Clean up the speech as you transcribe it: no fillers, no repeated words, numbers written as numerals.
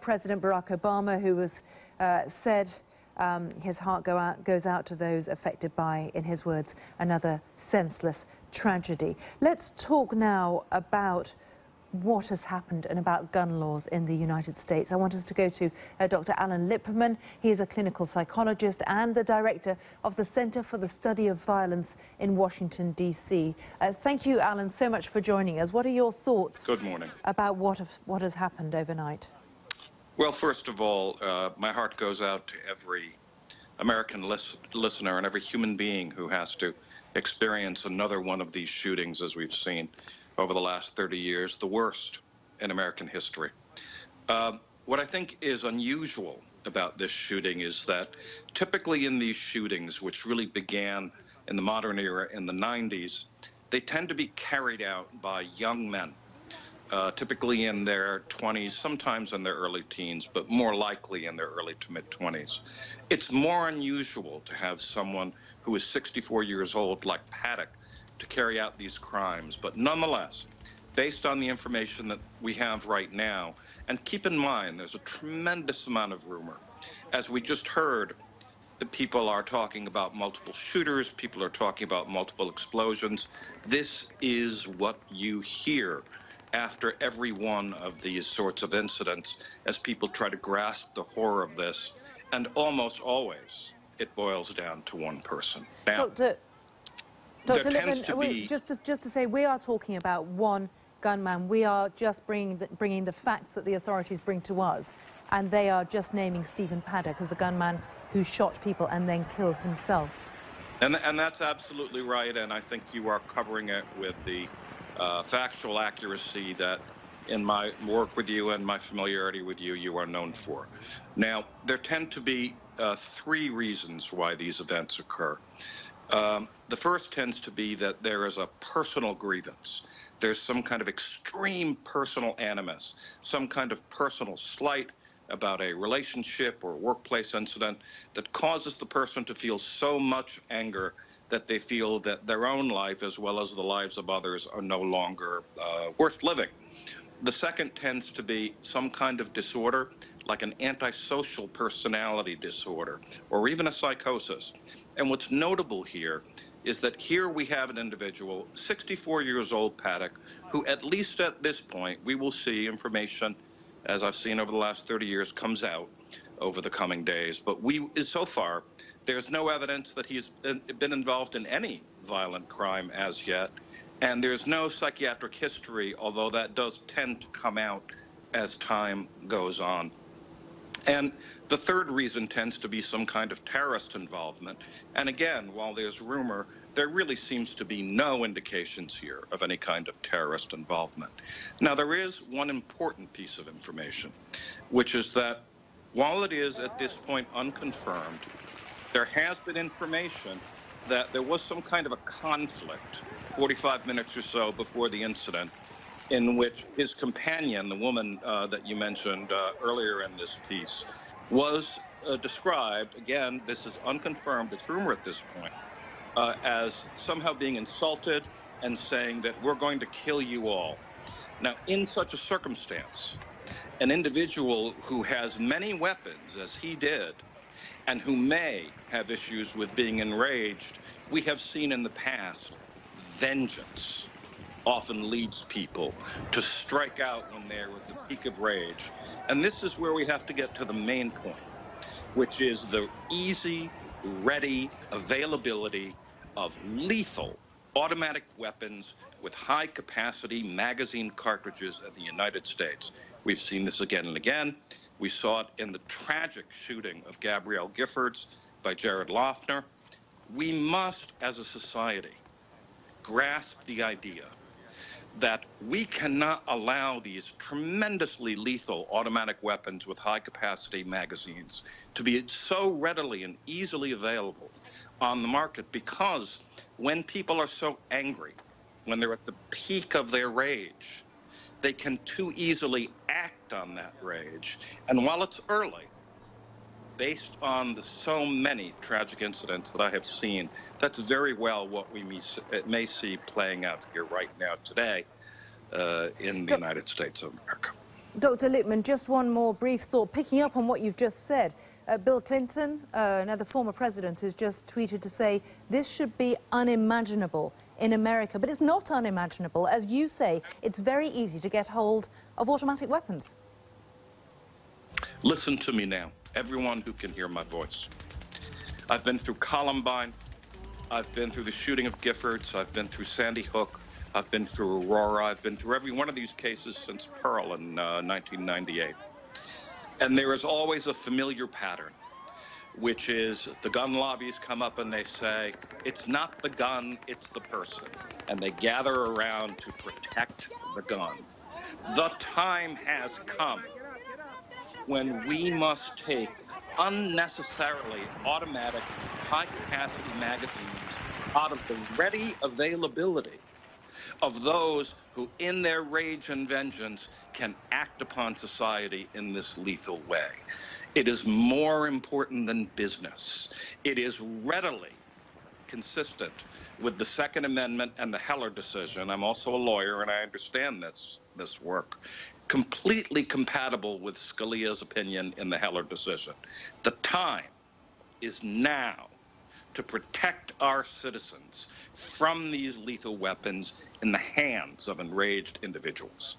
President Barack Obama, who was said his heart goes out to those affected by, in his words, another senseless tragedy. Let's talk now about what has happened and about gun laws in the United States. I want us to go to Dr. Alan Lipman. He is a clinical psychologist and the director of the Center for the Study of Violence in Washington, D.C. Thank you, Alan, so much for joining us. What are your thoughts Good morning. About what has happened overnight? Well, first of all, my heart goes out to every American listener and every human being who has to experience another one of these shootings, as we've seen over the last 30 years, the worst in American history. What I think is unusual about this shooting is that typically in these shootings, which really began in the modern era in the 90s, they tend to be carried out by young men, typically in their 20s, sometimes in their early teens, but more likely in their early to mid-20s. It's more unusual to have someone who is 64 years old, like Paddock, to carry out these crimes. But nonetheless, based on the information that we have right now, and keep in mind there's a tremendous amount of rumor. As we just heard, the people are talking about multiple shooters, people are talking about multiple explosions. This is what you hear after every one of these sorts of incidents as people try to grasp the horror of this. And almost always, it boils down to one person. Now, Dr. Lipman, just to say, we are talking about one gunman. We are just bringing the facts that the authorities bring to us, and they are just naming Stephen Paddock as the gunman who shot people and then killed himself. And that's absolutely right, and I think you are covering it with the factual accuracy that in my work with you and my familiarity with you, you are known for. Now, there tend to be three reasons why these events occur. The first tends to be that there is a personal grievance. There's some kind of extreme personal animus, some kind of personal slight about a relationship or workplace incident that causes the person to feel so much anger that they feel that their own life, as well as the lives of others, are no longer worth living. The second tends to be some kind of disorder, like an antisocial personality disorder, or even a psychosis. And what's notable here is that here we have an individual, 64 years old, Paddock, who at least at this point, we will see information, as I've seen over the last 30 years, comes out over the coming days. But so far, there's no evidence that he's been involved in any violent crime as yet. And there's no psychiatric history, although that does tend to come out as time goes on. And the third reason tends to be some kind of terrorist involvement. And again, while there's rumor, there really seems to be no indications here of any kind of terrorist involvement. Now, there is one important piece of information, which is that while it is at this point unconfirmed, there has been information that there was some kind of a conflict 45 minutes or so before the incident, in which his companion, the woman that you mentioned earlier in this piece, was described, again, this is unconfirmed, it's rumor at this point, as somehow being insulted and saying that we're going to kill you all. Now, in such a circumstance, an individual who has many weapons, as he did, and who may have issues with being enraged, we have seen in the past vengeance often leads people to strike out when they're at the peak of rage. And this is where we have to get to the main point, which is the easy, ready availability of lethal automatic weapons with high-capacity magazine cartridges in the United States. We've seen this again and again. We saw it in the tragic shooting of Gabrielle Giffords by Jared Loughner. We must, as a society, grasp the idea that we cannot allow these tremendously lethal automatic weapons with high-capacity magazines to be so readily and easily available on the market, because when people are so angry, when they're at the peak of their rage, they can too easily act on that rage. And while it's early, based on the so many tragic incidents that I have seen, that's very well what we may see playing out here right now today in the United States of America. Dr. Lipman, just one more brief thought, picking up on what you've just said. Bill Clinton, another former president, has just tweeted to say this should be unimaginable in America. But it's not unimaginable. As you say, it's very easy to get hold of automatic weapons. Listen to me now, everyone who can hear my voice. I've been through Columbine. I've been through the shooting of Giffords. I've been through Sandy Hook. I've been through Aurora. I've been through every one of these cases since Pearl in 1998. And there is always a familiar pattern, which is the gun lobbies come up and they say, it's not the gun, it's the person. And they gather around to protect the gun. The time has come when we must take unnecessarily automatic, high-capacity magazines out of the ready availability of those who, in their rage and vengeance, can act upon society in this lethal way. It is more important than business. It is readily consistent with the Second Amendment and the Heller decision. I'm also a lawyer, and I understand this work. Completely compatible with Scalia's opinion in the Heller decision. The time is now to protect our citizens from these lethal weapons in the hands of enraged individuals.